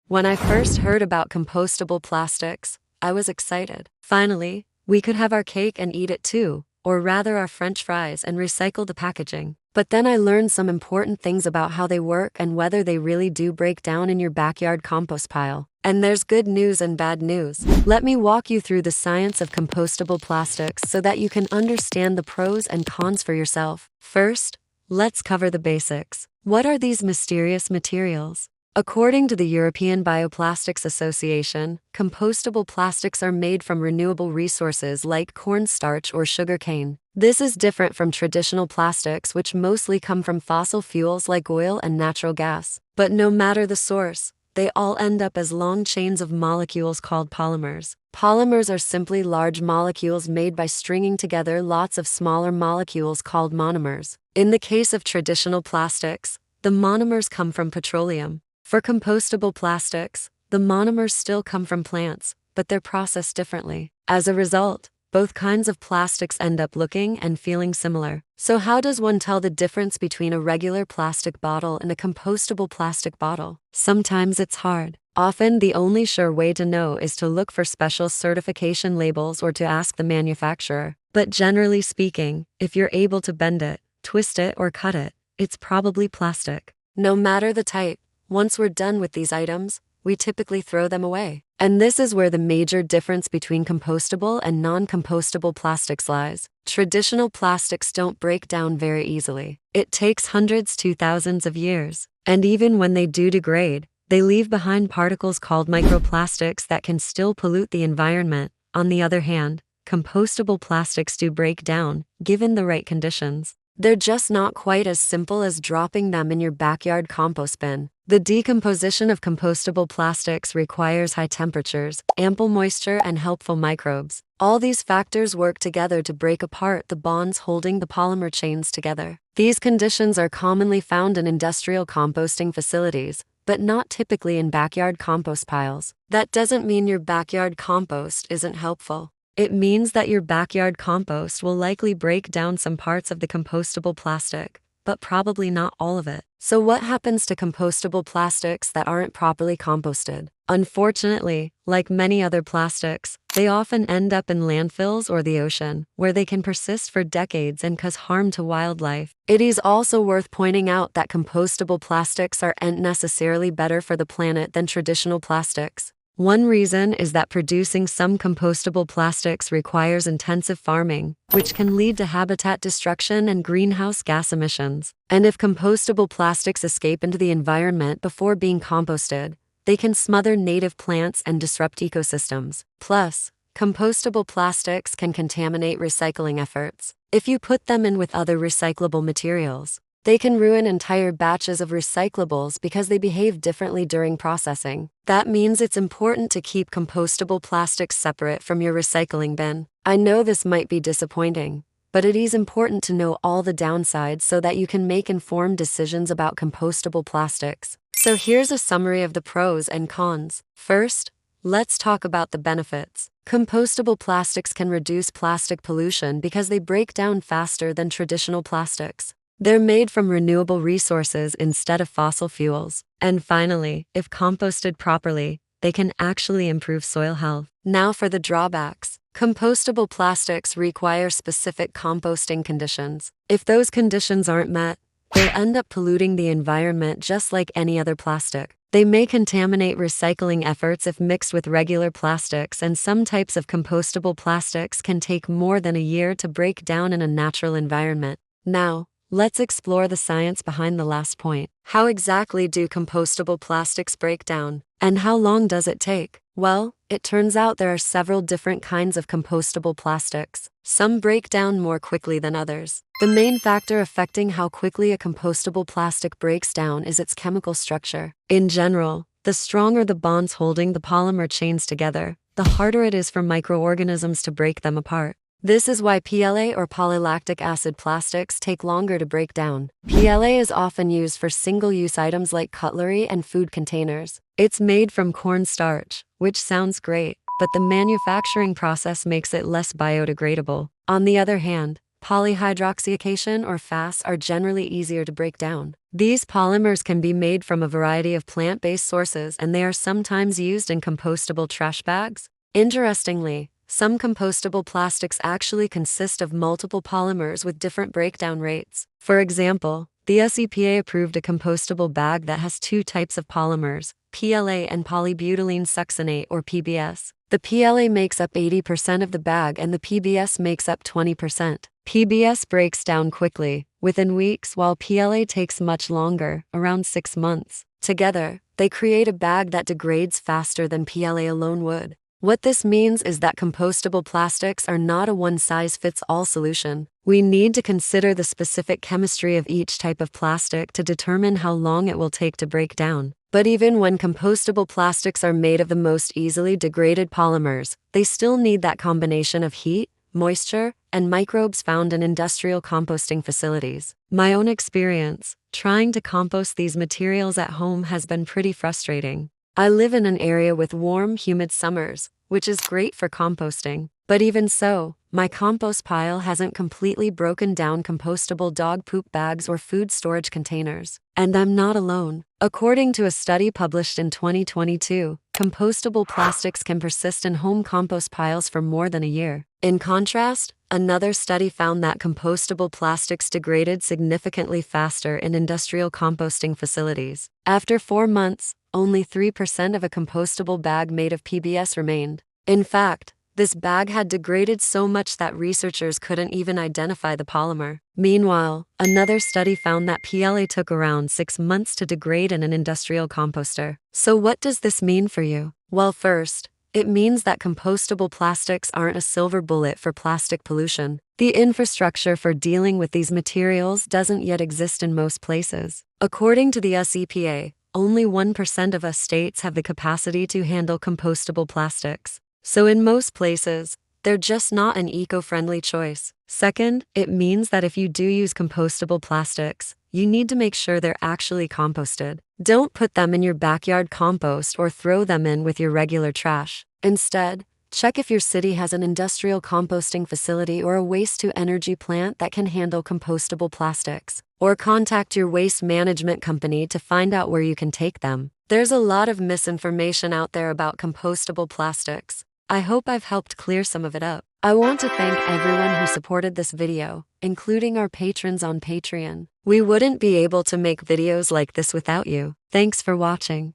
When I first heard about compostable plastics, I was excited. Finally, we could have our cake and eat it too, or rather our French fries and recycle the packaging. But then I learned some important things about how they work and whether they really do break down in your backyard compost pile. And there's good news and bad news. Let me walk you through the science of compostable plastics so that you can understand the pros and cons for yourself. First, let's cover the basics. What are these mysterious materials? According to the European Bioplastics Association, compostable plastics are made from renewable resources like cornstarch or sugarcane. This is different from traditional plastics, which mostly come from fossil fuels like oil and natural gas. But no matter the source, they all end up as long chains of molecules called polymers. Polymers are simply large molecules made by stringing together lots of smaller molecules called monomers. In the case of traditional plastics, the monomers come from petroleum. For compostable plastics, the monomers still come from plants, but they're processed differently. As a result, both kinds of plastics end up looking and feeling similar. So how does one tell the difference between a regular plastic bottle and a compostable plastic bottle? Sometimes it's hard. Often the only sure way to know is to look for special certification labels or to ask the manufacturer. But generally speaking, if you're able to bend it, twist it, or cut it, it's probably plastic. No matter the type, once we're done with these items, we typically throw them away. And this is where the major difference between compostable and non-compostable plastics lies. Traditional plastics don't break down very easily. It takes hundreds to thousands of years. And even when they do degrade, they leave behind particles called microplastics that can still pollute the environment. On the other hand, compostable plastics do break down, given the right conditions. They're just not quite as simple as dropping them in your backyard compost bin. The decomposition of compostable plastics requires high temperatures, ample moisture, and helpful microbes. All these factors work together to break apart the bonds holding the polymer chains together. These conditions are commonly found in industrial composting facilities, but not typically in backyard compost piles. That doesn't mean your backyard compost isn't helpful. It means that your backyard compost will likely break down some parts of the compostable plastic, but probably not all of it. So what happens to compostable plastics that aren't properly composted? Unfortunately, like many other plastics, they often end up in landfills or the ocean, where they can persist for decades and cause harm to wildlife. It is also worth pointing out that compostable plastics aren't necessarily better for the planet than traditional plastics. One reason is that producing some compostable plastics requires intensive farming, which can lead to habitat destruction and greenhouse gas emissions. And if compostable plastics escape into the environment before being composted, they can smother native plants and disrupt ecosystems. Plus, compostable plastics can contaminate recycling efforts. If you put them in with other recyclable materials, they can ruin entire batches of recyclables because they behave differently during processing. That means it's important to keep compostable plastics separate from your recycling bin. I know this might be disappointing, but it is important to know all the downsides so that you can make informed decisions about compostable plastics. So here's a summary of the pros and cons. First, let's talk about the benefits. Compostable plastics can reduce plastic pollution because they break down faster than traditional plastics. They're made from renewable resources instead of fossil fuels. And finally, if composted properly, they can actually improve soil health. Now for the drawbacks. Compostable plastics require specific composting conditions. If those conditions aren't met, they'll end up polluting the environment just like any other plastic. They may contaminate recycling efforts if mixed with regular plastics, and some types of compostable plastics can take more than a year to break down in a natural environment. Now, let's explore the science behind the last point. How exactly do compostable plastics break down? And how long does it take? Well, it turns out there are several different kinds of compostable plastics. Some break down more quickly than others. The main factor affecting how quickly a compostable plastic breaks down is its chemical structure. In general, the stronger the bonds holding the polymer chains together, the harder it is for microorganisms to break them apart. This is why PLA or polylactic acid plastics take longer to break down. PLA is often used for single-use items like cutlery and food containers. It's made from cornstarch, which sounds great, but the manufacturing process makes it less biodegradable. On the other hand, polyhydroxycation or FAS are generally easier to break down. These polymers can be made from a variety of plant-based sources, and they are sometimes used in compostable trash bags. Interestingly, some compostable plastics actually consist of multiple polymers with different breakdown rates. For example, the EPA approved a compostable bag that has two types of polymers, PLA and polybutylene succinate or PBS. The PLA makes up 80% of the bag and the PBS makes up 20%. PBS breaks down quickly, within weeks, while PLA takes much longer, around 6 months. Together, they create a bag that degrades faster than PLA alone would. What this means is that compostable plastics are not a one-size-fits-all solution. We need to consider the specific chemistry of each type of plastic to determine how long it will take to break down. But even when compostable plastics are made of the most easily degraded polymers, they still need that combination of heat, moisture, and microbes found in industrial composting facilities. My own experience, trying to compost these materials at home has been pretty frustrating. I live in an area with warm, humid summers, which is great for composting. But even so, my compost pile hasn't completely broken down compostable dog poop bags or food storage containers. And I'm not alone. According to a study published in 2022, compostable plastics can persist in home compost piles for more than a year. In contrast, another study found that compostable plastics degraded significantly faster in industrial composting facilities. After 4 months, only 3% of a compostable bag made of PBS remained. In fact, this bag had degraded so much that researchers couldn't even identify the polymer. Meanwhile, another study found that PLA took around 6 months to degrade in an industrial composter. So what does this mean for you? Well, first, it means that compostable plastics aren't a silver bullet for plastic pollution. The infrastructure for dealing with these materials doesn't yet exist in most places. According to the EPA, only 1% of US states have the capacity to handle compostable plastics. So in most places, they're just not an eco-friendly choice. Second, it means that if you do use compostable plastics, you need to make sure they're actually composted. Don't put them in your backyard compost or throw them in with your regular trash. Instead, check if your city has an industrial composting facility or a waste-to-energy plant that can handle compostable plastics. Or contact your waste management company to find out where you can take them. There's a lot of misinformation out there about compostable plastics. I hope I've helped clear some of it up. I want to thank everyone who supported this video, including our patrons on Patreon. We wouldn't be able to make videos like this without you. Thanks for watching.